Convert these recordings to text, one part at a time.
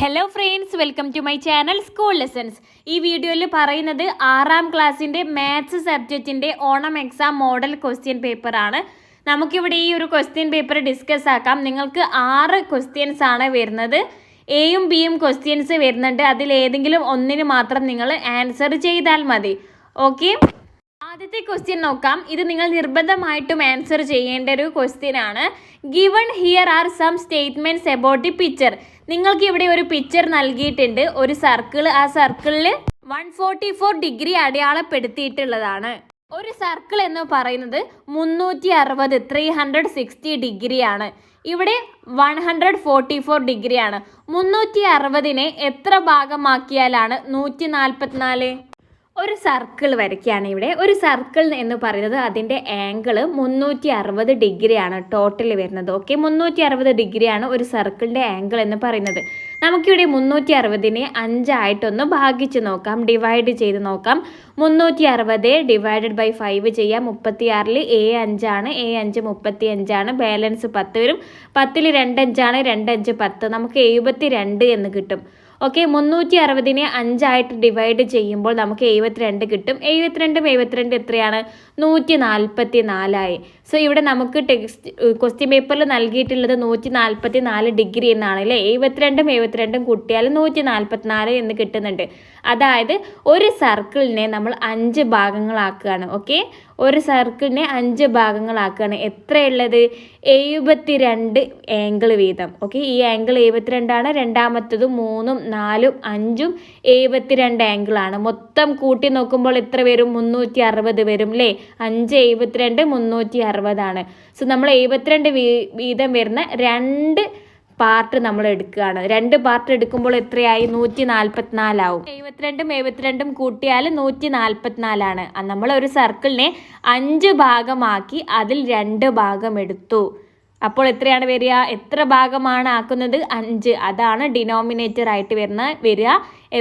Hello friends, welcome to my channel school lessons. ഈ വീഡിയോയിൽ പറയുന്നത് 6ാം ക്ലാസ്സിൻ്റെ മാത്സ് സബ്ജക്റ്റിൻ്റെ ഓണം എക്സാം മോഡൽ ക്വസ്റ്റ്യൻ പേപ്പറാണ്. നമുക്കിവിടെ ഈ ഒരു ക്വസ്റ്റ്യൻ പേപ്പർ ഡിസ്കസ് ആക്കാം. നിങ്ങൾക്ക് 6 ക്വസ്റ്റ്യൻസ് ആണ് വരുന്നത്. എയും ബിയും ക്വസ്റ്റ്യൻസ് വരുന്നുണ്ട്. അതിലേതെങ്കിലും ഒന്നിന് മാത്രം നിങ്ങൾ ആൻസർ ചെയ്താൽ മതി. ഓക്കെ, ആദ്യത്തെ ക്വസ്റ്റ്യൻ നോക്കാം. ഇത് നിങ്ങൾ നിർബന്ധമായിട്ടും ആൻസർ ചെയ്യേണ്ട ഒരു ക്വസ്റ്റ്യൻ ആണ്. Given here are some statements about the picture. നിങ്ങൾക്ക് ഇവിടെ ഒരു പിക്ചർ നൽകിയിട്ടുണ്ട്, ഒരു സർക്കിൾ. ആ സർക്കിളിൽ 144 ഡിഗ്രി അടയാളപ്പെടുത്തിയിട്ടുള്ളതാണ്. ഒരു സർക്കിൾ എന്ന് പറയുന്നത് 360 ഡിഗ്രിയാണ്. ഇവിടെ 144 ഡിഗ്രിയാണ്. 360നെ എത്ര ഭാഗമാക്കിയാലാണ് 144? ഒരു സർക്കിൾ വരയ്ക്കുകയാണ്. ഇവിടെ ഒരു സർക്കിൾ എന്ന് പറയുന്നത് അതിൻ്റെ ആംഗിൾ 360 ഡിഗ്രിയാണ് ടോട്ടൽ വരുന്നത്. ഓക്കെ, 360 ഡിഗ്രിയാണ് ഒരു സർക്കിളിൻ്റെ ആംഗിൾ എന്ന് പറയുന്നത്. നമുക്കിവിടെ 360നെ 5 ഭാഗിച്ച് നോക്കാം, ഡിവൈഡ് ചെയ്ത് നോക്കാം. 360 ഡിവൈഡഡ് ബൈ 5 ചെയ്യാം. 36ൽ A5 ആണ്, A5 35 ബാലൻസ് 10 വരും. 10ൽ 2 5 2 5 10, നമുക്ക് 72 എന്ന് കിട്ടും. ഓക്കെ, 360നെ 5 ഡിവൈഡ് ചെയ്യുമ്പോൾ നമുക്ക് 72 കിട്ടും. 72 എത്രയാണ്? 144 സോ ഇവിടെ നമുക്ക് ക്വസ്റ്റ്യൻ പേപ്പറിൽ നൽകിയിട്ടുള്ളത് 144 ഡിഗ്രി എന്നാണ് അല്ലേ. 72 കൂട്ടിയാൽ 144 എന്ന് കിട്ടുന്നുണ്ട്. അതായത് ഒരു സർക്കിളിനെ നമ്മൾ 5 ഭാഗങ്ങളാക്കുകയാണ്. ഓക്കെ, ഒരു സർക്കിളിനെ 5 ഭാഗങ്ങളാക്കുകയാണ്. എത്രയുള്ളത്? 72 ആംഗിൾ വീതം. ഓക്കെ, ഈ ആംഗിൾ 72 ആണ്. രണ്ടാമത്തതും 3ഉം 4ഉം 5ഉം 72 ആംഗിളാണ്. മൊത്തം കൂട്ടി നോക്കുമ്പോൾ എത്ര വരും? 360 വരും അല്ലേ. 5 72 360 ആണ്. സോ നമ്മൾ 72 വീതം വരുന്ന 2 പാർട്ട് നമ്മൾ എടുക്കുകയാണ്. 2 പാർട്ട് എടുക്കുമ്പോൾ എത്രയായി? 144 ആവും. 72 കൂട്ടിയാൽ 144 ആണ്. നമ്മൾ ഒരു സർക്കിളിനെ 5 ഭാഗമാക്കി അതിൽ 2 ഭാഗം എടുത്തു. അപ്പോൾ എത്രയാണ് വരിക? എത്ര ഭാഗമാണ് ആക്കുന്നത്? 5. അതാണ് ഡിനോമിനേറ്റർ ആയിട്ട് വരിക.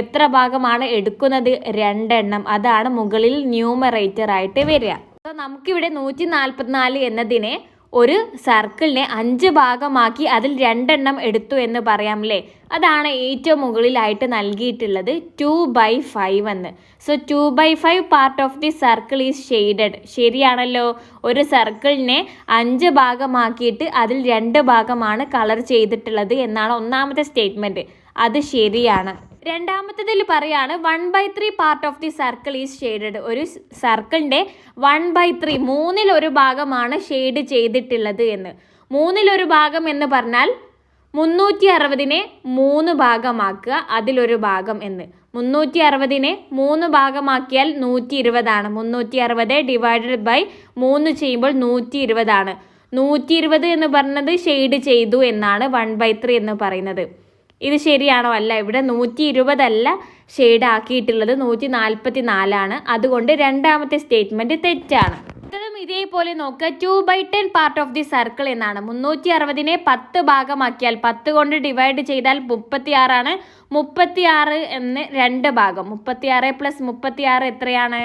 എത്ര ഭാഗമാണ് എടുക്കുന്നത്? 2 എണ്ണം. അതാണ് മുകളിൽ ന്യൂമറേറ്റർ ആയിട്ട് വരിക. അപ്പോൾ നമുക്കിവിടെ 144 എന്നതിനെ ഒരു സർക്കിളിനെ 5 ഭാഗമാക്കി അതിൽ 2 എണ്ണം എടുത്തു എന്ന് പറയാം അല്ലേ. അതാണ് ഏറ്റവും മുകളിലായിട്ട് നൽകിയിട്ടുള്ളത് 2/5 എന്ന്. So 2/5 part of the circle is shaded. ശരിയാണല്ലോ. ഒരു സർക്കിളിനെ 5 ഭാഗമാക്കിയിട്ട് അതിൽ 2 ഭാഗമാണ് കളർ ചെയ്തിട്ടുള്ളത് എന്നാണ് ഒന്നാമത്തെ സ്റ്റേറ്റ്മെന്റ്. അത് ശരിയാണ്. രണ്ടാമത്തതിൽ പറയാണ് 1/3 part of the circle is shaded. ഒരു സർക്കിളിൻ്റെ 1/3 1/3 ഭാഗമാണ് ഷെയ്ഡ് ചെയ്തിട്ടുള്ളത് എന്ന്. 1/3 ഭാഗം എന്ന് പറഞ്ഞാൽ 360നെ 3 ഭാഗമാക്കുക, അതിലൊരു ഭാഗം എന്ന്. 360നെ 3 ഭാഗമാക്കിയാൽ 120 ആണ്. 360 ഡിവൈഡഡ് ബൈ 3 ചെയ്യുമ്പോൾ 120 ആണ്. 120 എന്ന് പറഞ്ഞത് ഷെയ്ഡ് ചെയ്തു എന്നാണ് 1/3 എന്ന് പറയുന്നത്. ഇത് ശരിയാണോ? അല്ല. ഇവിടെ 120 അല്ല ഷെയ്ഡ് ആക്കിയിട്ടുള്ളത്, 144 ആണ്. അതുകൊണ്ട് രണ്ടാമത്തെ സ്റ്റേറ്റ്മെന്റ് തെറ്റാണ്. ഇതേപോലെ നോക്കുക. 2/10 പാർട്ട് ഓഫ് ദി സർക്കിൾ എന്നാണ്. 360നെ 10 ഭാഗമാക്കിയാൽ 10 കൊണ്ട് ഡിവൈഡ് ചെയ്താൽ 36 ആണ്. 36 എന്ന് 2 ഭാഗം. 36 + 36 എത്രയാണ്?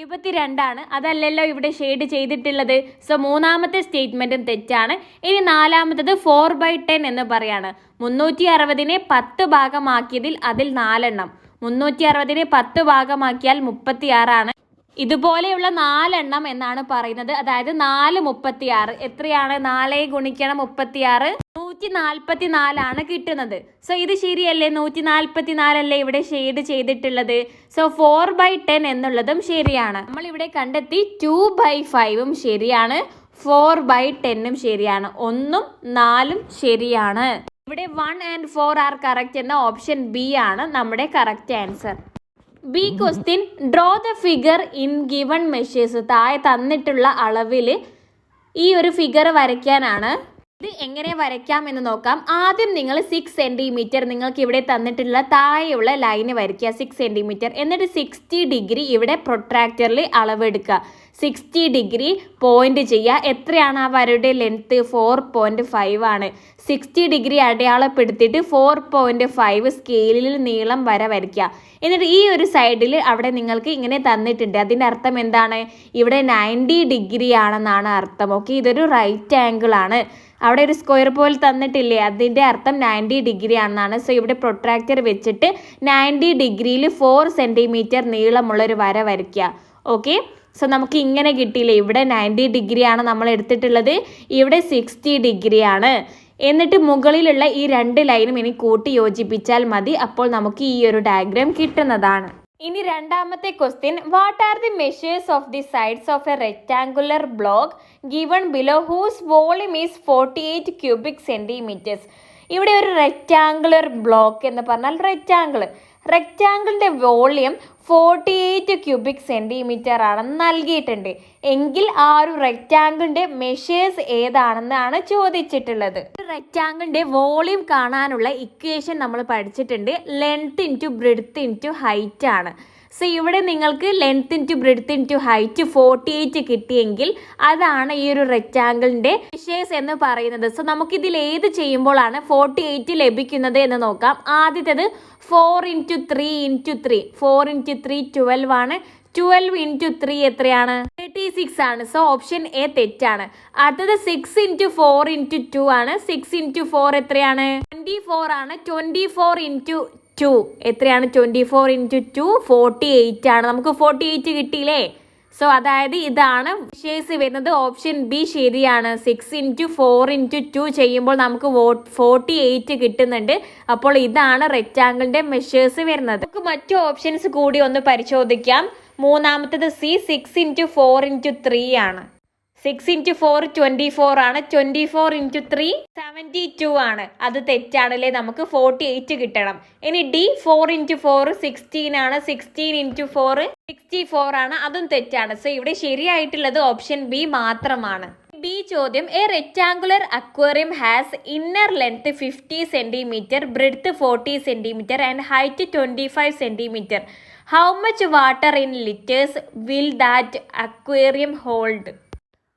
72 ആണ്. അതല്ലല്ലോ ഇവിടെ ഷെയ്ഡ് ചെയ്തിട്ടുള്ളത്. സോ മൂന്നാമത്തെ സ്റ്റേറ്റ്മെന്റും തെറ്റാണ്. ഇനി നാലാമത്തത് 4/10 എന്ന് പറയാണ്. 360നെ 10 ഭാഗമാക്കിയതിൽ അതിൽ 4 എണ്ണം. 360നെ 10 ഭാഗമാക്കിയാൽ 36 ആണ്. ഇതുപോലെയുള്ള 4 എണ്ണം എന്നാണ് പറയുന്നത്. അതായത് 4 36 എത്രയാണ്? 4 ഗുണിക്കണം 36 144 ആണ് കിട്ടുന്നത്. സോ ഇത് ശരിയല്ലേ? 144 അല്ലേ ഇവിടെ ഷെയ്ഡ് ചെയ്തിട്ടുള്ളത്. സോ 4/10 എന്നുള്ളതും ശരിയാണ്. നമ്മൾ ഇവിടെ കണ്ടെത്തി 2/5ഉം ശരിയാണ്, 4/10ഉം ശരിയാണ്. 1ഉം 4ഉം ശരിയാണ്. ഇവിടെ 1 and 4 ആർ കറക്റ്റ് എന്ന ഓപ്ഷൻ ബി ആണ് നമ്മുടെ correct answer. B question, draw the figure in given measures. താഴെ തന്നിട്ടുള്ള അളവിൽ ഈ ഒരു ഫിഗർ വരയ്ക്കാനാണ്. ഇത് എങ്ങനെ വരയ്ക്കാം എന്ന് നോക്കാം. ആദ്യം നിങ്ങൾ 6 സെൻറ്റിമീറ്റർ നിങ്ങൾക്ക് ഇവിടെ തന്നിട്ടുള്ള താഴെയുള്ള ലൈന് വരയ്ക്കുക, 6 സെൻറ്റിമീറ്റർ. എന്നിട്ട് 60 ഡിഗ്രി ഇവിടെ പ്രൊട്രാക്ടറിൽ അളവെടുക്കുക. 60 ഡിഗ്രി പോയിന്റ് ചെയ്യുക. എത്രയാണ് ആ വരയുടെ ലെങ്ത്ത്? 4.5 ആണ്. 60 ഡിഗ്രി അടയാളപ്പെടുത്തിയിട്ട് 4.5 സ്കെയിലിൽ നീളം വര വരയ്ക്കുക. എന്നിട്ട് ഈ ഒരു സൈഡിൽ അവിടെ നിങ്ങൾക്ക് ഇങ്ങനെ തന്നിട്ടുണ്ട്. അതിൻ്റെ അർത്ഥം എന്താണ്? ഇവിടെ 90 ഡിഗ്രി ആണെന്നാണ് അർത്ഥം. ഓക്കെ, ഇതൊരു റൈറ്റ് ആംഗിൾ ആണ്. അവിടെ ഒരു സ്ക്വയർ പോലെ തന്നിട്ടില്ലേ, അതിൻ്റെ അർത്ഥം 90 ഡിഗ്രി ആണെന്നാണ്. സോ ഇവിടെ പ്രൊട്രാക്ടർ വെച്ചിട്ട് 90 ഡിഗ്രിയിൽ 4 സെൻറ്റിമീറ്റർ നീളമുള്ളൊരു വര വരയ്ക്കുക. ഓക്കെ, സോ നമുക്ക് ഇങ്ങനെ കിട്ടിയില്ലേ, ഇവിടെ 90 ഡിഗ്രി ആണ് നമ്മൾ എടുത്തിട്ടുള്ളത്, ഇവിടെ 60 ഡിഗ്രി ആണ്. എന്നിട്ട് മുകളിലുള്ള ഈ 2 ലൈനും ഇനി കൂട്ടി യോജിപ്പിച്ചാൽ മതി. അപ്പോൾ നമുക്ക് ഈ ഒരു ഡയഗ്രാം കിട്ടുന്നതാണ്. ഇനി രണ്ടാമത്തെ question, what are the measures of the sides of a rectangular block given below whose volume is 48 cubic centimetres. ഇവിടെ ഒരു റെക്ടാങ്കുലർ ബ്ലോക്ക് എന്ന് പറഞ്ഞാൽ റെക്റ്റാങ്കിളിൻ്റെ വോളിയം 48 ക്യൂബിക് സെൻറ്റിമീറ്റർ ആണെന്ന് നൽകിയിട്ടുണ്ട്. എങ്കിൽ ആ ഒരു റെക്റ്റാങ്കിളിൻ്റെ മെഷേഴ്സ് ഏതാണെന്നാണ് ചോദിച്ചിട്ടുള്ളത്. റെക്റ്റാങ്കിളിൻ്റെ വോളിയം കാണാനുള്ള ഇക്വേഷൻ നമ്മൾ പഠിച്ചിട്ടുണ്ട്. Length into breadth into height ആണ്. സോ ഇവിടെ നിങ്ങൾക്ക് length into breadth into height 48 കിട്ടിയെങ്കിൽ അതാണ് ഈ ഒരു റെക്റ്റാങ്കിളിൻ്റെ മെഷേഴ്സ് എന്ന് പറയുന്നത്. സോ നമുക്കിതിൽ ഏത് ചെയ്യുമ്പോഴാണ് 48 ലഭിക്കുന്നത് എന്ന് നോക്കാം. ആദ്യത്തേത് 4 × 3 × 3. 4 × 3 12 ആണ്. 12 × 3 എത്രയാണ്? 36 ആണ്. സോ ഓപ്ഷൻ എ തെറ്റാണ്. അടുത്തത് 6 × 4 × 2 ആണ്. 6 × 4 എത്രയാണ്? 24 ആണ്. 24 × 2 എത്രയാണ്? 24 × 2 48 ആണ്. നമുക്ക് 48 കിട്ടിയില്ലേ? സോ അതായത് ഇതാണ് മെഷേഴ്സ് വരുന്നത്. ഓപ്ഷൻ ബി ശരിയാണ്. 6 × 4 × 2 ചെയ്യുമ്പോൾ നമുക്ക് 48 കിട്ടുന്നുണ്ട്. അപ്പോൾ ഇതാണ് റെക്റ്റാങ്കിളിൻ്റെ മെഷേഴ്സ് വരുന്നത്. നമുക്ക് മറ്റു ഓപ്ഷൻസ് കൂടി ഒന്ന് പരിശോധിക്കാം. മൂന്നാമത്തേത് സി, 6 × 4 × 3 ആണ്. 6 × 4 24 ആണ്. 24 × 3 72 ആണ്. അത് തെറ്റാണല്ലേ, നമുക്ക് 48 കിട്ടണം. ഇനി ഡി, 4 × 4 16 ആണ്. 16 × 4 64 ആണ്. അതും തെറ്റാണ്. സോ ഇവിടെ ശരിയായിട്ടുള്ളത് ഓപ്ഷൻ ബി മാത്രമാണ്. ബി ചോദ്യം, A rectangular aquarium has inner length 50 centimetre, breadth 40 centimetre and height 25 centimetre. How much water in litres will that aquarium hold?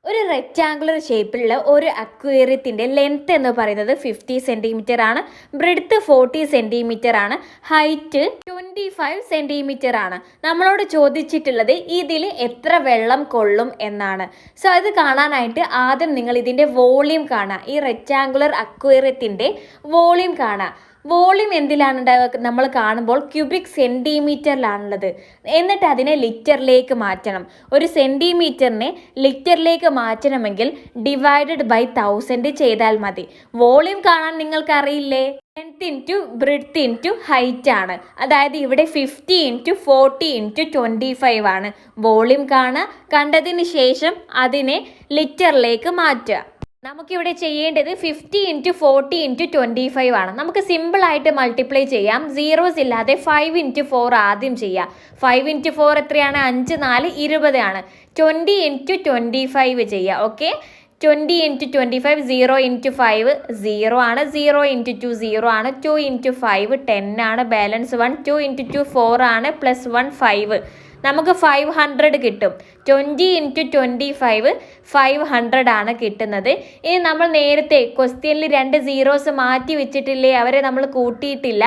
ഒരു റെക്റ്റാങ്കുലർ ഷേപ്പിലുള്ള ഒരു അക്വേറിയത്തിൻ്റെ ലെങ്ത് എന്ന് പറയുന്നത് 50 സെൻറ്റിമീറ്റർ ആണ്. ബ്രെഡ്ത്ത് 40 സെൻറ്റിമീറ്റർ ആണ്. ഹൈറ്റ് 25 സെൻറ്റിമീറ്റർ ആണ്. നമ്മളോട് ചോദിച്ചിട്ടുള്ളത് ഇതിൽ എത്ര വെള്ളം കൊള്ളും എന്നാണ്. സോ അത് കാണാനായിട്ട് ആദ്യം നിങ്ങൾ ഇതിൻ്റെ വോളിയം കാണുക. ഈ റെക്റ്റാങ്കുലർ അക്വേറിയത്തിൻ്റെ വോളിയം കാണുക. വോളിയം എന്തിലാണ് ഉണ്ടാവുക? നമ്മൾ കാണുമ്പോൾ ക്യൂബിക് സെൻറ്റിമീറ്ററിലാണുള്ളത്. എന്നിട്ട് അതിനെ ലിറ്ററിലേക്ക് മാറ്റണം. ഒരു സെൻറ്റിമീറ്ററിനെ ലിറ്ററിലേക്ക് മാറ്റണമെങ്കിൽ ഡിവൈഡഡ് ബൈ 1000 ചെയ്താൽ മതി. വോളിയം കാണാൻ നിങ്ങൾക്ക് അറിയില്ലേ? Length into breadth into height ആണ്. അതായത് ഇവിടെ 50 × 40 × 25 ആണ്. വോളിയം കാണുക, കണ്ടതിന് ശേഷം അതിനെ ലിറ്ററിലേക്ക് മാറ്റുക. നമുക്കിവിടെ ചെയ്യേണ്ടത് 50 × 40 × 25 ആണ്. നമുക്ക് സിമ്പിളായിട്ട് മൾട്ടിപ്ലൈ ചെയ്യാം. സീറോസ് ഇല്ലാതെ 5 × 4 ആദ്യം ചെയ്യാം. 5 × 4 എത്രയാണ്? 5 4 20 ആണ്. 20 × 25 ചെയ്യുക. ഓക്കെ, 20 × 25 0 × 5 0 ആണ്. 0 × 2 0 ആണ്. 2 × 5 10 ആണ്. ബാലൻസ് 1. 2 × 2 4 ആണ്. +1 5. നമുക്ക് 500 കിട്ടും. 20 × 25 500 ആണ് കിട്ടുന്നത്. ഇനി നമ്മൾ നേരത്തെ ക്വസ്റ്റ്യനിൽ 2 സീറോസ് മാറ്റി വെച്ചിട്ടില്ലേ, അവരെ നമ്മൾ കൂട്ടിയിട്ടില്ല.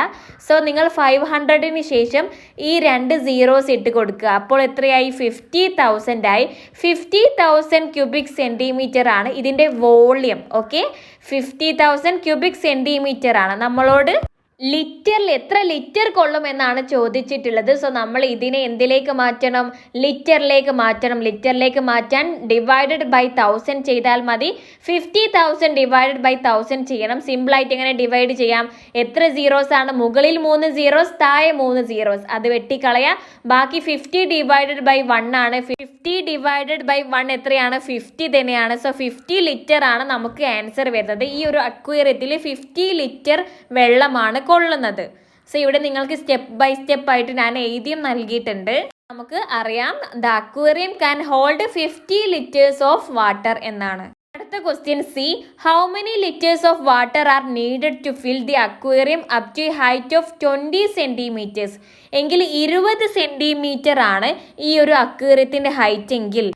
സോ നിങ്ങൾ 500ന് ശേഷം ഈ 2 സീറോസ് ഇട്ട് കൊടുക്കുക. അപ്പോൾ എത്രയായി? 50,000 ആയി. 50,000 ക്യൂബിക് സെൻറ്റിമീറ്റർ ആണ് ഇതിൻ്റെ വോളിയം. ഓക്കെ, 50,000 ക്യൂബിക് സെൻറ്റിമീറ്റർ ആണ്. നമ്മളോട് ലിറ്ററിൽ എത്ര ലിറ്റർ കൊള്ളും എന്നാണ് ചോദിച്ചിട്ടുള്ളത്. സോ നമ്മൾ ഇതിനെ എന്തിലേക്ക് മാറ്റണം? ലിറ്ററിലേക്ക് മാറ്റണം. ലിറ്ററിലേക്ക് മാറ്റാൻ ഡിവൈഡഡ് ബൈ 1000 ചെയ്താൽ മതി. 50,000 ഡിവൈഡഡ് ബൈ 1000 ചെയ്യണം. സിമ്പിളായിട്ട് എങ്ങനെ ഡിവൈഡ് ചെയ്യാം? എത്ര സീറോസ് ആണ്? മുകളിൽ 3 സീറോസ്, താഴെ 3 സീറോസ്. അത് വെട്ടിക്കളയാം. ബാക്കി 50 ഡിവൈഡഡ് ബൈ 1 ആണ്. 50 ഡിവൈഡഡ് ബൈ 1 എത്രയാണ്? 50 തന്നെയാണ്. സോ 50 ലിറ്റർ ആണ് നമുക്ക് ആൻസർ വരുന്നത്. ഈ ഒരു അക്വേറിയത്തിൽ 50 ലിറ്റർ വെള്ളമാണ് കൊള്ളുന്നത്. സോ ഇവിടെ നിങ്ങൾക്ക് സ്റ്റെപ്പ് ബൈ സ്റ്റെപ്പ് ആയിട്ട് ഞാൻ എഴുതിയും നൽകിയിട്ടുണ്ട്. നമുക്ക് അറിയാം, the aquarium can hold 50 litres of water എന്നാണ്. അടുത്ത question C, how many litres of water are needed to fill the aquarium up to height of 20 centimetres? എങ്കിൽ 20 സെൻറ്റിമീറ്റർ ആണ് ഈ ഒരു അക്വേറിയത്തിൻ്റെ ഹൈറ്റ് എങ്കിൽ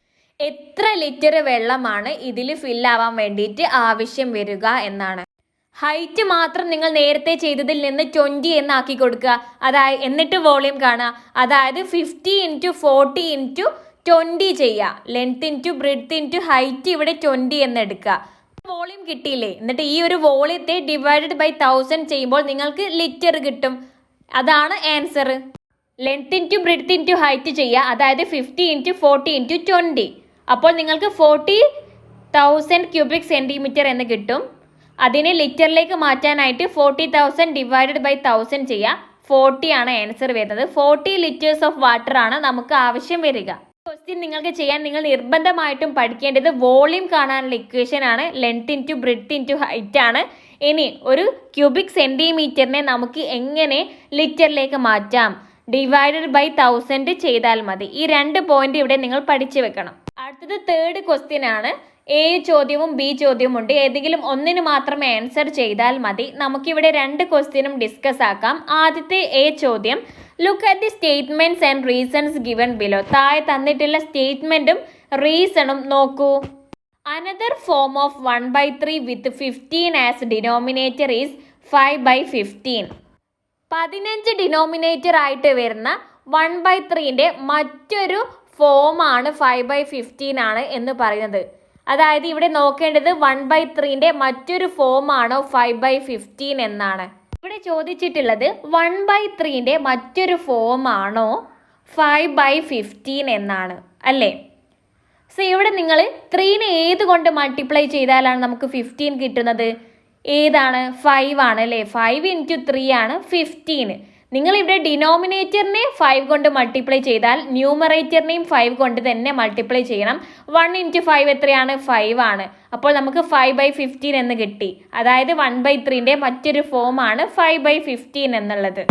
എത്ര ലിറ്റർ വെള്ളമാണ് ഇതിൽ ഫില്ലാവാൻ വേണ്ടിയിട്ട് ആവശ്യം വരിക എന്നാണ്. ഹൈറ്റ് മാത്രം നിങ്ങൾ നേരത്തെ ചെയ്തതിൽ നിന്ന് 20 എന്നാക്കി കൊടുക്കുക. അതായത് എന്നിട്ട് വോളിയം കാണുക. അതായത് 50 × 40 × 20 ചെയ്യുക. Length into breadth into height ഇവിടെ 20 എന്ന് എടുക്കുക. വോളിയം കിട്ടിയില്ലേ? എന്നിട്ട് ഈ ഒരു വോളിയത്തെ ഡിവൈഡഡ് ബൈ 1000 ചെയ്യുമ്പോൾ നിങ്ങൾക്ക് ലിറ്റർ കിട്ടും. അതാണ് answer. Length into breadth into height ചെയ്യുക. അതായത് 50 × 40 × 20. അപ്പോൾ നിങ്ങൾക്ക് 40,000 ക്യൂബിക് സെൻറ്റിമീറ്റർ എന്ന് കിട്ടും. അതിനെ ലിറ്ററിലേക്ക് മാറ്റാനായിട്ട് 40,000 ഡിവൈഡഡ് ബൈ 1000 ചെയ്യുക. 40 ആണ് ആൻസർ വരുന്നത്. 40 ലിറ്റേഴ്സ് ഓഫ് വാട്ടർ ആണ് നമുക്ക് ആവശ്യം വരിക. ക്വസ്റ്റ്യൻ നിങ്ങൾക്ക് ചെയ്യാൻ നിങ്ങൾ നിർബന്ധമായിട്ടും പഠിക്കേണ്ടത് വോളിയം കാണാനുള്ള ഇക്വേഷൻ ആണ്. Length into breadth into height ആണ്. ഇനി ഒരു ക്യൂബിക് സെൻറ്റിമീറ്ററിനെ നമുക്ക് എങ്ങനെ ലിറ്ററിലേക്ക് മാറ്റാം? ഡിവൈഡഡ് ബൈ 1000 ചെയ്താൽ മതി. ഈ 2 പോയിന്റ് ഇവിടെ നിങ്ങൾ പഠിച്ചു വെക്കണം. അടുത്തത് തേർഡ് ക്വസ്റ്റ്യൻ ആണ്. എ ചോദ്യവും ബി ചോദ്യവും ഉണ്ട്. ഏതെങ്കിലും ഒന്നിന് മാത്രം ആൻസർ ചെയ്താൽ മതി. നമുക്കിവിടെ 2 ക്വസ്റ്റ്യനും ഡിസ്കസ് ആക്കാം. ആദ്യത്തെ എ ചോദ്യം, look at the statements and reasons given below. താഴെ തന്നിട്ടുള്ള സ്റ്റേറ്റ്മെന്റും റീസണും നോക്കൂ. Another form of 1/3 with 15 as denominator is 5/15. 15 denominator ആയിട്ട് വരുന്ന 1/3ന്റെ മറ്റൊരു ഫോമാണ് 5/15 ആണ് എന്ന് പറയുന്നത്. അതായത് ഇവിടെ നോക്കേണ്ടത് 1/3ന്റെ മറ്റൊരു ഫോമാണോ 5/15 എന്നാണ്. ഇവിടെ ചോദിച്ചിട്ടുള്ളത് 1/3ന്റെ മറ്റൊരു ഫോമാണോ 5/15 എന്നാണ് അല്ലേ? സോ ഇവിടെ നിങ്ങൾ 3നെ ഏത് കൊണ്ട് മൾട്ടിപ്ലൈ ചെയ്താലാണ് നമുക്ക് 15 കിട്ടുന്നത്? ഏതാണ്? 5 ആണ് അല്ലേ? 5 × 3 ആണ് 15. നിങ്ങൾ ഇവിടെ ഡിനോമിനേറ്ററിനെ 5 കൊണ്ട് മൾട്ടിപ്ലൈ ചെയ്താൽ ന്യൂമറേറ്ററിനെയും 5 കൊണ്ട് തന്നെ മൾട്ടിപ്ലൈ ചെയ്യണം. 1 × 5 എത്രയാണ്? 5 ആണ്. അപ്പോൾ നമുക്ക് 5/15 എന്ന് കിട്ടി. അതായത് 1/3ന്റെ മറ്റൊരു ഫോമാണ് 5/15 എന്നുള്ളത്.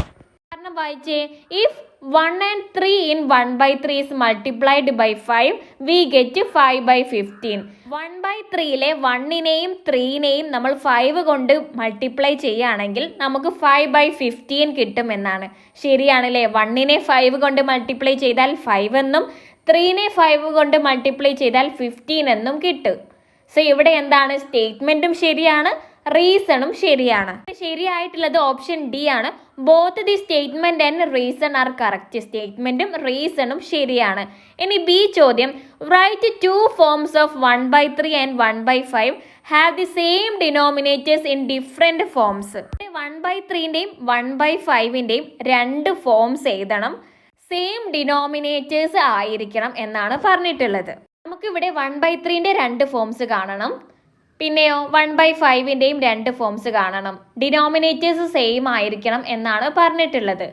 കാരണം വായിച്ചേ, if 1 and 3 in 1/3 is multiplied by 5, we get 5/15. 1/3ലെ 1നെയും 3നെയും നമ്മൾ 5 കൊണ്ട് മൾട്ടിപ്ലൈ ചെയ്യുകയാണെങ്കിൽ നമുക്ക് 5/15 കിട്ടുമെന്നാണ്. ശരിയാണല്ലേ? 1നെ 5 കൊണ്ട് മൾട്ടിപ്ലൈ ചെയ്താൽ 5 എന്നും 3നെ 5 കൊണ്ട് മൾട്ടിപ്ലൈ ചെയ്താൽ 15 എന്നും കിട്ടും. സോ ഇവിടെ എന്താണ്? സ്റ്റേറ്റ്മെന്റും ശരിയാണ്, റീസണും ശരിയാണ്. ശരിയായിട്ടുള്ളത് ഓപ്ഷൻ ഡി ആണ്. Both the statement and reason are correct. സ്റ്റേറ്റ്മെന്റും റീസണും ശരിയാണ്. ഇനി ബി ചോദ്യം, write 2 forms of 1/3 and 1/5 have the same denominators in different forms. 1/3ന്റെയും 1/5ന്റെയും 2 ഫോംസ് എഴുതണം. സെയിം ഡിനോമിനേറ്റേഴ്സ് ആയിരിക്കണം എന്നാണ് പറഞ്ഞിട്ടുള്ളത്. നമുക്കിവിടെ 1/3ന്റെ 2 ഫോംസ് കാണണം. പിന്നെയോ 1/5ന്റെയും 2 ഫോംസ് കാണണം. ഡിനോമിനേറ്റേഴ്സ് സെയിം ആയിരിക്കണം എന്നാണ് പറഞ്ഞിട്ടുള്ളത്.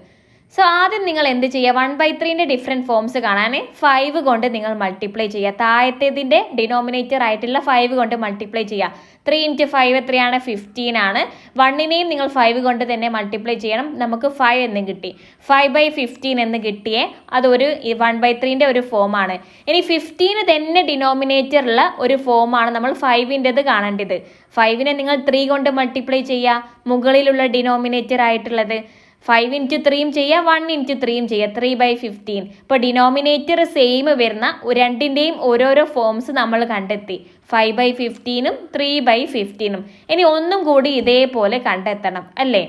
സോ ആദ്യം നിങ്ങൾ എന്ത് ചെയ്യുക? 1/3ന്റെ ഡിഫറെൻറ്റ് ഫോംസ് കാണാൻ 5 കൊണ്ട് നിങ്ങൾ മൾട്ടിപ്ലൈ ചെയ്യുക. താഴത്തേതിൻ്റെ ഡിനോമിനേറ്റർ ആയിട്ടുള്ള 5 കൊണ്ട് മൾട്ടിപ്ലൈ ചെയ്യുക. 3 × 5 എത്രയാണ്? 15 ആണ്. 1നെയും നിങ്ങൾ 5 കൊണ്ട് തന്നെ മൾട്ടിപ്ലൈ ചെയ്യണം. നമുക്ക് 5 എന്ന് കിട്ടി. 5/15 എന്ന് കിട്ടിയേ അതൊരു 1/3ന്റെ ഒരു ഫോമാണ്. ഇനി 15 തന്നെ ഡിനോമിനേറ്ററുള്ള ഒരു ഫോമാണ് നമ്മൾ 5ൻ്റെത് കാണേണ്ടത്. 5നെ നിങ്ങൾ 3 കൊണ്ട് മൾട്ടിപ്ലൈ ചെയ്യുക. മുകളിലുള്ള ഡിനോമിനേറ്റർ ആയിട്ടുള്ളത് 5 × 3 ചെയ്യുക, 1 × 3 ചെയ്യുക, 3/15. ഇപ്പോൾ ഡിനോമിനേറ്റർ സെയിം വരുന്ന രണ്ടിൻ്റെയും ഓരോരോ ഫോംസ് നമ്മൾ കണ്ടെത്തി. 5/15ഉം 3/15ഉം. ഇനി ഒന്നും കൂടി ഇതേപോലെ കണ്ടെത്തണം അല്ലേ?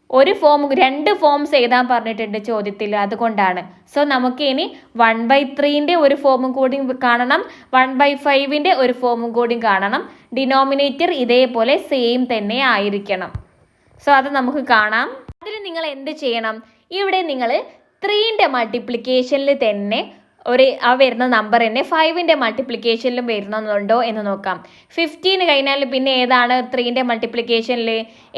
ഒരു ഫോം 2 ഫോംസ് എഴുതാൻ പറഞ്ഞിട്ടുണ്ട് ചോദ്യത്തിൽ, അതുകൊണ്ടാണ്. സോ നമുക്ക് ഇനി 1/3ന്റെ ഒരു ഫോമും കൂടി കാണണം, 1/5ന്റെ ഒരു ഫോമും കൂടി കാണണം. ഡിനോമിനേറ്റർ ഇതേപോലെ സെയിം തന്നെ ആയിരിക്കണം. സോ അത് നമുക്ക് കാണാം. അതിൽ നിങ്ങൾ എന്ത് ചെയ്യണം? ഇവിടെ നിങ്ങൾ 3ന്റെ മൾട്ടിപ്ലിക്കേഷനിൽ തന്നെ വരുന്ന നമ്പർ തന്നെ 5ന്റെ മൾട്ടിപ്ലിക്കേഷനിലും വരുന്നുണ്ടോ എന്ന് നോക്കാം. 15 കഴിഞ്ഞാൽ പിന്നെ ഏതാണ് 3ന്റെ മൾട്ടിപ്ലിക്കേഷനിൽ?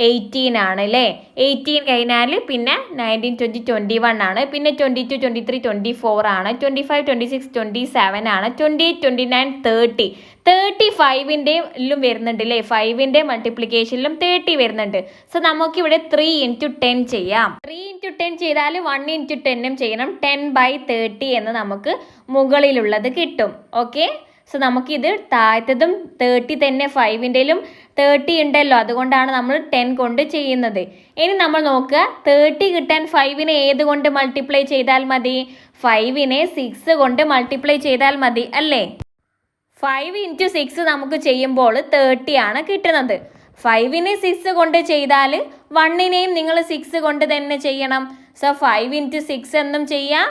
18 ആണ് അല്ലേ? 18 കഴിഞ്ഞാൽ പിന്നെ 19, 20, 21 ആണ്. പിന്നെ 22, 23, 24 ആണ്. 25, 26, 27 ആണ്. 28, 29, 30. 35ൻ്റെയിലും വരുന്നുണ്ട് അല്ലേ? 5ന്റെ മൾട്ടിപ്ലിക്കേഷനിലും 30 വരുന്നുണ്ട്. സോ നമുക്കിവിടെ 3 × 10 ചെയ്യാം. 3 × 10 ചെയ്താൽ 1 × 10ഉം ചെയ്യണം. 10/30 എന്ന് നമുക്ക് മുകളിലുള്ളത് കിട്ടും. ഓക്കെ, സോ നമുക്കിത് താഴത്തതും 30 തന്നെ 5-ൻ്റെയിലും 30 ഉണ്ടല്ലോ, അതുകൊണ്ടാണ് നമ്മൾ 10 കൊണ്ട് ചെയ്യുന്നത്. ഇനി നമ്മൾ നോക്കുക 30 കിട്ടാൻ 5-നെ ഏത് കൊണ്ട് മൾട്ടിപ്ലൈ ചെയ്താൽ മതി? 5-നെ 6 കൊണ്ട് മൾട്ടിപ്ലൈ ചെയ്താൽ മതി അല്ലേ? 5 × 6 നമുക്ക് ചെയ്യുമ്പോൾ 30 ആണ് കിട്ടുന്നത്. 5-നെ 6 കൊണ്ട് ചെയ്താൽ 1-നെയും നിങ്ങൾ 6 കൊണ്ട് തന്നെ ചെയ്യണം. സോ 5 × 6 എന്നും ചെയ്യാം,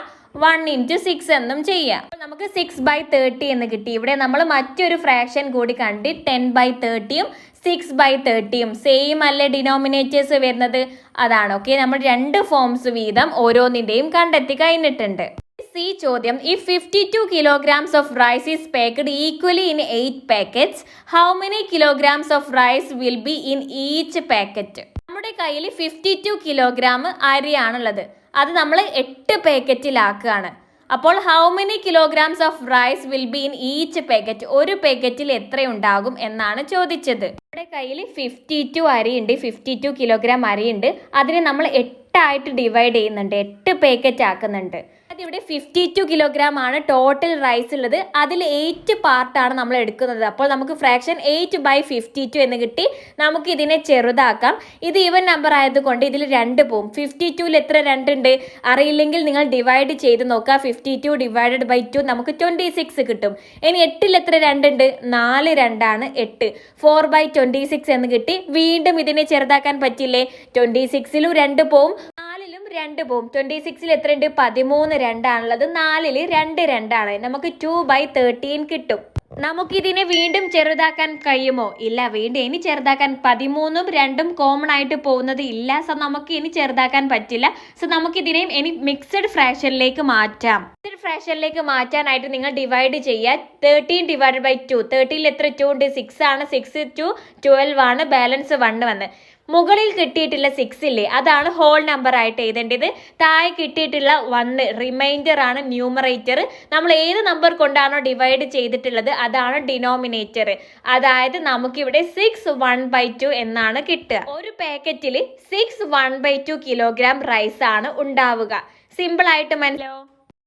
1 × 6 എന്നും ചെയ്യാം. നമുക്ക് 6/30 എന്ന് കിട്ടി. ഇവിടെ നമ്മൾ മറ്റൊരു ഫ്രാക്ഷൻ കൂടി കണ്ട് 10/30-യും 6/30-യും സെയിം അല്ലേ ഡിനോമിനേറ്റേഴ്സ് വരുന്നത്? അതാണ്. ഓക്കെ, നമ്മൾ 2 ഫോംസ് വീതം ഓരോന്നിൻ്റെയും കണ്ടെത്തി കഴിഞ്ഞിട്ടുണ്ട്. സി ചോദ്യം, if 52 kilograms of rice is packed equally in 8 packets, how many kilograms of rice will be in each packet? നമ്മുടെ കയ്യിൽ 52 കിലോഗ്രാം അരിയാണുള്ളത്. അത് നമ്മൾ 8 പാക്കറ്റിലാക്കുകയാണ്. അപ്പോൾ how many kilograms of rice will be in each packet? ഒരു പാക്കറ്റിൽ എത്രയുണ്ടാകും എന്നാണ് ചോദിച്ചത്. നമ്മുടെ കയ്യിൽ 52 അരിയുണ്ട്, 52 കിലോഗ്രാം അരിയുണ്ട്. അതിനെ നമ്മൾ 8 ആയിട്ട് ഡിവൈഡ് ചെയ്യുന്നുണ്ട്, 8 പാക്കറ്റ് ആക്കുന്നുണ്ട്. ഇവിടെ 52 കിലോഗ്രാം ആണ് ടോട്ടൽ റൈസ് ഉള്ളത്. അതിൽ 8 പാർട്ടാണ് നമ്മൾ എടുക്കുന്നത്. അപ്പോൾ നമുക്ക് ഫ്രാക്ഷൻ 8/52 എന്ന് കിട്ടി. നമുക്ക് ഇതിനെ ചെറുതാക്കാം. ഇത് ഈവൻ നമ്പർ ആയതുകൊണ്ട് ഇതിൽ 2 പോവും. 52-ൽ എത്ര 2 ഉണ്ട് അറിയില്ലെങ്കിൽ നിങ്ങൾ ഡിവൈഡ് ചെയ്ത് നോക്കുക. 52 ഡിവൈഡഡ് ബൈ 2 നമുക്ക് 26 കിട്ടും. ഇനി 8-ൽ എത്ര 2 ഉണ്ട്? 4 2 8. 4/26 എന്ന് കിട്ടി. വീണ്ടും ഇതിനെ ചെറുതാക്കാൻ പറ്റില്ലേ? 26-ലും 2 പോവും, 4-ലും 2 പോവും. 26-ൽ എത്രയുണ്ട്? 13 2 ആണുള്ളത്, 4-ൽ 2 2 ആണ്. നമുക്ക് 2/13 കിട്ടും. നമുക്കിതിനെ വീണ്ടും ചെറുതാക്കാൻ കഴിയുമോ? ഇല്ല, വീണ്ടും ഇനി ചെറുതാക്കാൻ 13-ഉം 2-ഉം കോമൺ ആയിട്ട് പോകുന്നത് ഇല്ല. സോ നമുക്ക് ഇനി ചെറുതാക്കാൻ പറ്റില്ല. സോ നമുക്കിതിനെയും ഇനി മിക്സഡ് ഫ്രാക്ഷനിലേക്ക് മാറ്റാം. മിക്സഡ് ഫ്രാക്ഷനിലേക്ക് മാറ്റാനായിട്ട് നിങ്ങൾ ഡിവൈഡ് ചെയ്യുക. 13 ഡിവൈഡ് ബൈ 2. 13-ൽ എത്ര 2 ഉണ്ട്? 6 ആണ്. 6 2 12 ആണ്. ബാലൻസ് 1 വന്ന്. മുകളിൽ കിട്ടിയിട്ടുള്ള 6 ഇല്ലേ, അതാണ് ഹോൾ നമ്പർ ആയിട്ട് എഴുതേണ്ടത്. താഴെ കിട്ടിയിട്ടുള്ള 1 റിമൈൻഡർ ആണ് ന്യൂമറേറ്റർ. നമ്മൾ ഏത് നമ്പർ കൊണ്ടാണോ ഡിവൈഡ് ചെയ്തിട്ടുള്ളത് അതാണ് ഡിനോമിനേറ്റർ. അതായത് നമുക്കിവിടെ 6 1/2 എന്നാണ് കിട്ടുക. ഒരു പാക്കറ്റിൽ 6 1/2 കിലോഗ്രാം റൈസ് ആണ് ഉണ്ടാവുക. സിമ്പിൾ ആയിട്ട് മനസ്സിലോ?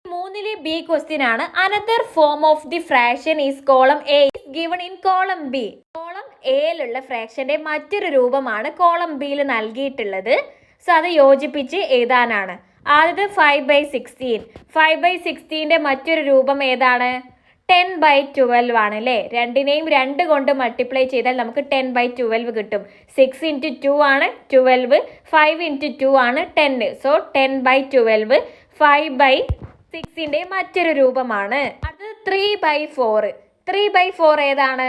3-ലെ ബി ക്വസ്റ്റ്യൻ ആണ്. Another form of the fraction is column A is given in column B. Column എയിലുള്ള ഫ്രാക്ഷന്റെ മറ്റൊരു രൂപമാണ് കോളം ബിയിൽ നൽകിയിട്ടുള്ളത്. സോ അത് യോജിപ്പിച്ച് എഴുതാനാണ്. ആദ്യത്തെ 5/16. 5/16-ന്റെ മറ്റൊരു രൂപം ഏതാണ്? 10/12 ആണ് അല്ലേ? രണ്ടിനെയും 2 കൊണ്ട് മൾട്ടിപ്ലൈ ചെയ്താൽ നമുക്ക് 10/12 കിട്ടും. 6 × 2 ആണ് 12, 5 × 2 ആണ് 10. സോ 10/12 5/6-ന്റെ മറ്റൊരു രൂപമാണ്. അത് 3/4. 3/4 ഏതാണ്?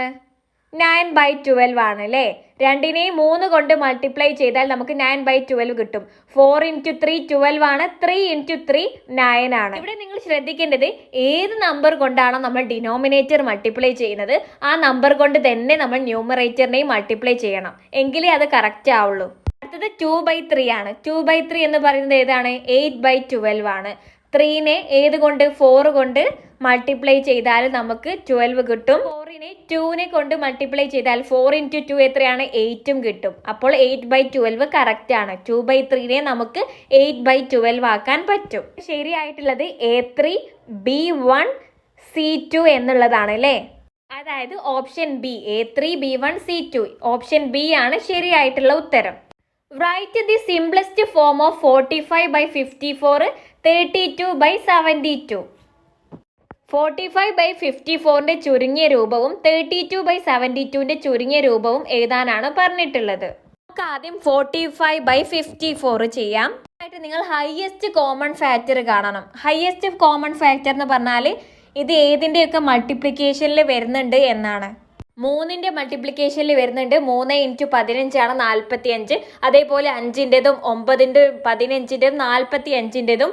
9/12 ആണ് അല്ലേ? രണ്ടിനെയും 3 കൊണ്ട് മൾട്ടിപ്ലൈ ചെയ്താൽ നമുക്ക് 9/12 കിട്ടും. 4 × 3 12 ആണ്. 3 × 3 9 ആണ്. ഇവിടെ നിങ്ങൾ ശ്രദ്ധിക്കേണ്ടത് ഏത് നമ്പർ കൊണ്ടാണോ നമ്മൾ ഡിനോമിനേറ്റർ മൾട്ടിപ്ലൈ ചെയ്യുന്നത് ആ നമ്പർ കൊണ്ട് തന്നെ നമ്മൾ ന്യൂമറേറ്ററിനെയും മൾട്ടിപ്ലൈ ചെയ്യണം, എങ്കിലേ അത് കറക്റ്റ് ആവുള്ളൂ. അടുത്തത് 2/3 ആണ്. 2/3 എന്ന് പറയുന്നത് ഏതാണ്? 8/12 ആണ്. 3-നെ ഏത് കൊണ്ട്? 4 കൊണ്ട് മൾട്ടിപ്ലൈ ചെയ്താൽ നമുക്ക് 12 കിട്ടും. 4-നെ 2-നെ കൊണ്ട് മൾട്ടിപ്ലൈ ചെയ്താൽ 4 × 2 എത്രയാണ്? 8-ഉം കിട്ടും. അപ്പോൾ 8/12 കറക്റ്റ് ആണ്. 2/3-നെ നമുക്ക് 8/12 ആക്കാൻ പറ്റും. ശരിയായിട്ടുള്ളത് A3 B1 C2 എന്നുള്ളതാണ് അല്ലേ? അതായത് option B, A3 B1 C2. Option B ആണ് ശരിയായിട്ടുള്ള ഉത്തരം. Write the simplest form of 45/54 32/72. 45/54-ന്റെ ചുരുങ്ങിയ രൂപവും 32/72-ന്റെ ചുരുങ്ങിയ രൂപവും എഴുതാനാണ് പറഞ്ഞിട്ടുള്ളത്. നമുക്ക് ആദ്യം 45/54 ചെയ്യാം. ആയിട്ട് നിങ്ങൾ ഹയസ്റ്റ് കോമൺ ഫാക്ടർ കാണണം. ഹയസ്റ്റ് കോമൺ ഫാക്ടർ എന്ന് പറഞ്ഞാൽ ഇത് ഏതിൻ്റെയൊക്കെ മൾട്ടിപ്ലിക്കേഷനിൽ വരുന്നുണ്ട് എന്നാണ്. 3-ന്റെ മൾട്ടിപ്ലിക്കേഷനിൽ വരുന്നുണ്ട്. 3 × 15 ആണ് 45. അതേപോലെ 5-ൻ്റെതും 9-ൻ്റെതും 15-ൻ്റെതും 45-ൻ്റെതും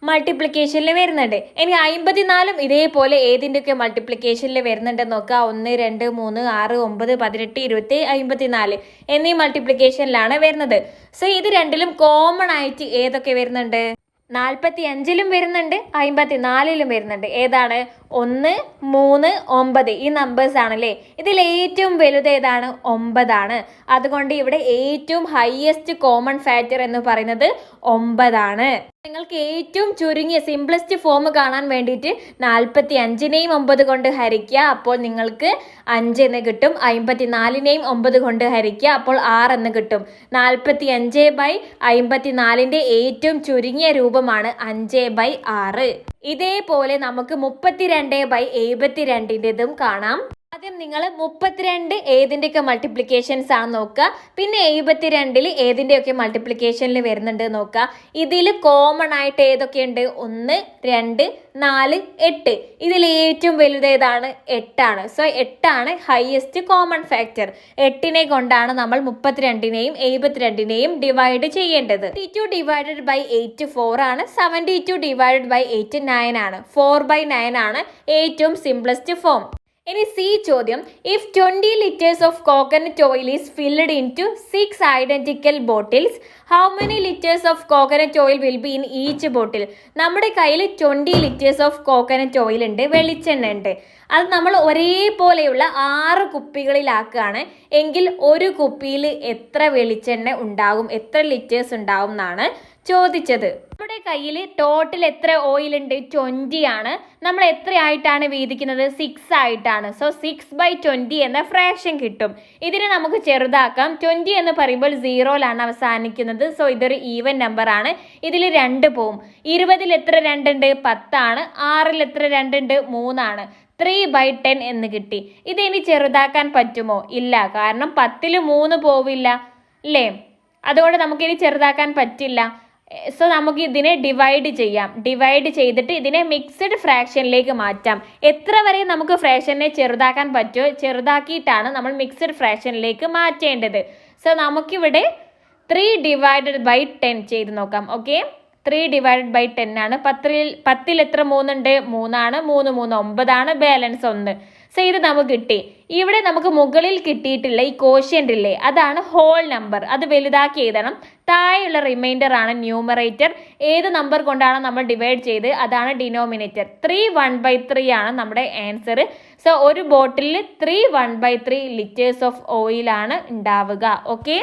മൾട്ടിപ്ലിക്കേഷനിൽ വരുന്നുണ്ട്. ഇനി 54-ഉം ഇതേപോലെ ഏതിൻ്റെയൊക്കെ മൾട്ടിപ്ലിക്കേഷനിൽ വരുന്നുണ്ടെന്ന് നോക്കുക. 1 2 3 6 9 18 20 54 എന്നീ മൾട്ടിപ്ലിക്കേഷനിലാണ് വരുന്നത്. സോ ഇത് രണ്ടിലും കോമൺ ആയിട്ട് ഏതൊക്കെ വരുന്നുണ്ട്? 45-ലും വരുന്നുണ്ട്, 54-ലും വരുന്നുണ്ട്. ഏതാണ്? 1, 3, 9 ഈ നമ്പേഴ്സ് ആണല്ലേ. ഇതിൽ ഏറ്റവും വലുത് ഏതാണ്? 9 ആണ്. അതുകൊണ്ട് ഇവിടെ ഏറ്റവും ഹയസ്റ്റ് കോമൺ ഫാക്ടർ എന്ന് പറയുന്നത് 9 ആണ്. നിങ്ങൾക്ക് ഏറ്റവും ചുരുങ്ങിയ സിംപ്ലസ്റ്റ് ഫോം കാണാൻ വേണ്ടിയിട്ട് 45നെയും 9 കൊണ്ട് ഹരിക്കുക, അപ്പോൾ നിങ്ങൾക്ക് 5 എന്ന് കിട്ടും. 54നെയും 9 കൊണ്ട് ഹരിക്കുക, അപ്പോൾ 6 എന്ന് കിട്ടും. 45/54ന്റെ ഏറ്റവും ചുരുങ്ങിയ രൂപമാണ് 5/6. ഇതേപോലെ നമുക്ക് 32/72ൻ്റെതും കാണാം. ആദ്യം നിങ്ങൾ 32 ഏതിൻ്റെയൊക്കെ മൾട്ടിപ്ലിക്കേഷൻസ് ആണ് നോക്കുക, പിന്നെ 72 ഏതിൻ്റെയൊക്കെ മൾട്ടിപ്ലിക്കേഷനിൽ വരുന്നുണ്ട് നോക്കുക. ഇതിൽ കോമൺ ആയിട്ട് ഏതൊക്കെയുണ്ട്? 1, 2, 4, 8. ഇതിൽ ഏറ്റവും വലുത് ഏതാണ്? 8 ആണ്. So 8 highest common factor. 8നെ കൊണ്ടാണ് നമ്മൾ 32നെയും 72നെയും ഡിവൈഡ് ചെയ്യേണ്ടത്. 32 ഡിവൈഡഡ് ബൈ 8 4 ആണ്. 72 ഡിവൈഡഡ് ബൈ 8 9 ആണ്. 4/9 ആണ് ഏറ്റവും സിംപ്ലസ്റ്റ് ഫോം. ഇനി സി ചോദ്യം, if 20 liters of coconut oil is filled into 6 identical bottles, how many liters of coconut oil will be in each bottle? നമ്മുടെ കയ്യിൽ 20 liters of coconut oil ഉണ്ട്, വെളിച്ചെണ്ണ ഉണ്ട്. അത് നമ്മൾ ഒരേപോലെയുള്ള 6 കുപ്പികളിലാക്കുകയാണ് എങ്കിൽ ഒരു കുപ്പിയിൽ എത്ര വെളിച്ചെണ്ണ ഉണ്ടാകും, എത്ര ലിറ്റേഴ്സ് ഉണ്ടാകും എന്നാണ് ചോദിച്ചത്. നമ്മുടെ കയ്യിൽ ടോട്ടൽ എത്ര ഓയിൽ ഉണ്ട്? 20 ആണ്. നമ്മൾ എത്രയായിട്ടാണ് വീതിക്കുന്നത്? 6 ആയിട്ടാണ്. സോ 6/20 എന്ന ഫ്രാക്ഷൻ കിട്ടും. ഇതിനെ നമുക്ക് ചെറുതാക്കാം. 20 എന്ന് പറയുമ്പോൾ 0ലാണ് അവസാനിക്കുന്നത്. സോ ഇതൊരു ഈവൻ നമ്പർ ആണ്. ഇതിൽ 2 പോവും. 20ൽ എത്ര 2 ഉണ്ട്? 10 ആണ്. 6ൽ എത്ര 2 ഉണ്ട്? 3 ആണ്. 3/10 എന്ന് കിട്ടി. ഇതിനി ചെറുതാക്കാൻ പറ്റുമോ? ഇല്ല, കാരണം 10ൽ 3 പോവില്ല അല്ലേ. അതുകൊണ്ട് നമുക്കിനി ചെറുതാക്കാൻ പറ്റില്ല. സോ നമുക്ക് ഇതിനെ ഡിവൈഡ് ചെയ്യാം. ഡിവൈഡ് ചെയ്തിട്ട് ഇതിനെ മിക്സഡ് ഫ്രാക്ഷനിലേക്ക് മാറ്റാം. എത്ര വരെ നമുക്ക് ഫ്രാക്ഷനെ ചെറുതാക്കാൻ പറ്റുമോ ചെറുതാക്കിയിട്ടാണ് നമ്മൾ മിക്സഡ് ഫ്രാക്ഷനിലേക്ക് മാറ്റേണ്ടത്. സോ നമുക്കിവിടെ 3 ഡിവൈഡഡ് ബൈ 10 ചെയ്ത് നോക്കാം. ഓക്കെ, 3 ഡിവൈഡഡ് ബൈ 10 ആണ്. 10ൽ എത്ര 3 ഉണ്ട്? 3 ആണ്. 3 3 9 ആണ്. ബാലൻസ് 1. സോ ഇത് നമുക്ക് കിട്ടി. ഇവിടെ നമുക്ക് മുകളിൽ കിട്ടിയിട്ടില്ല ഈ കോഷ്യൻ്റ് ഇല്ലേ, അതാണ് ഹോൾ നമ്പർ. അത് വലുതാക്കി എഴുതണം. താഴെയുള്ള റിമൈൻഡർ ആണ് ന്യൂമറേറ്റർ. ഏത് നമ്പർ കൊണ്ടാണ് നമ്മൾ ഡിവൈഡ് ചെയ്ത് അതാണ് ഡിനോമിനേറ്റർ. 3 1/3 ആണ് നമ്മുടെ ആൻസർ. സോ ഒരു ബോട്ടിലിൽ 3 1/3 ലിറ്റേഴ്സ് ഓഫ് ഓയിലാണ് ഉണ്ടാവുക. ഓക്കെ,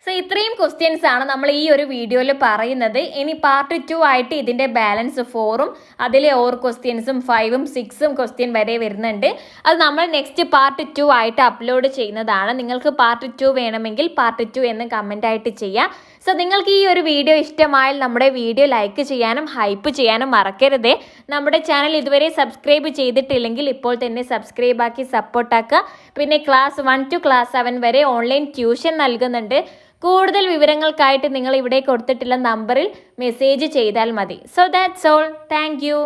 സോ ഇത്രയും ക്വസ്റ്റ്യൻസ് ആണ് നമ്മൾ ഈ ഒരു വീഡിയോയിൽ പറയുന്നത്. ഇനി പാർട്ട് 2 ആയിട്ട് ഇതിൻ്റെ ബാലൻസ് 4ഉം അതിലെ ഓർ ക്വസ്റ്റ്യൻസും 5ഉം 6ഉം ക്വസ്റ്റ്യൻ വരെ വരുന്നുണ്ട്. അത് നമ്മൾ നെക്സ്റ്റ് പാർട്ട് 2 ആയിട്ട് അപ്ലോഡ് ചെയ്യുന്നതാണ്. നിങ്ങൾക്ക് പാർട്ട് 2 വേണമെങ്കിൽ പാർട്ട് 2 എന്ന് കമൻ്റ് ആയിട്ട് ചെയ്യാം. സോ നിങ്ങൾക്ക് ഈ ഒരു വീഡിയോ ഇഷ്ടമായാൽ നമ്മുടെ വീഡിയോ ലൈക്ക് ചെയ്യാനും ഹൈപ്പ് ചെയ്യാനും മറക്കരുതേ. നമ്മുടെ ചാനൽ ഇതുവരെ സബ്സ്ക്രൈബ് ചെയ്തിട്ടില്ലെങ്കിൽ ഇപ്പോൾ തന്നെ സബ്സ്ക്രൈബ് ആക്കി സപ്പോർട്ടാക്കുക. പിന്നെ ക്ലാസ് 1 to ക്ലാസ് 7 വരെ ഓൺലൈൻ ട്യൂഷൻ നൽകുന്നുണ്ട്. കൂടുതൽ വിവരങ്ങൾക്കായിട്ട് നിങ്ങൾ ഇവിടെ കൊടുത്തിട്ടുള്ള നമ്പറിൽ മെസ്സേജ് ചെയ്താൽ മതി. So that's all. Thank you.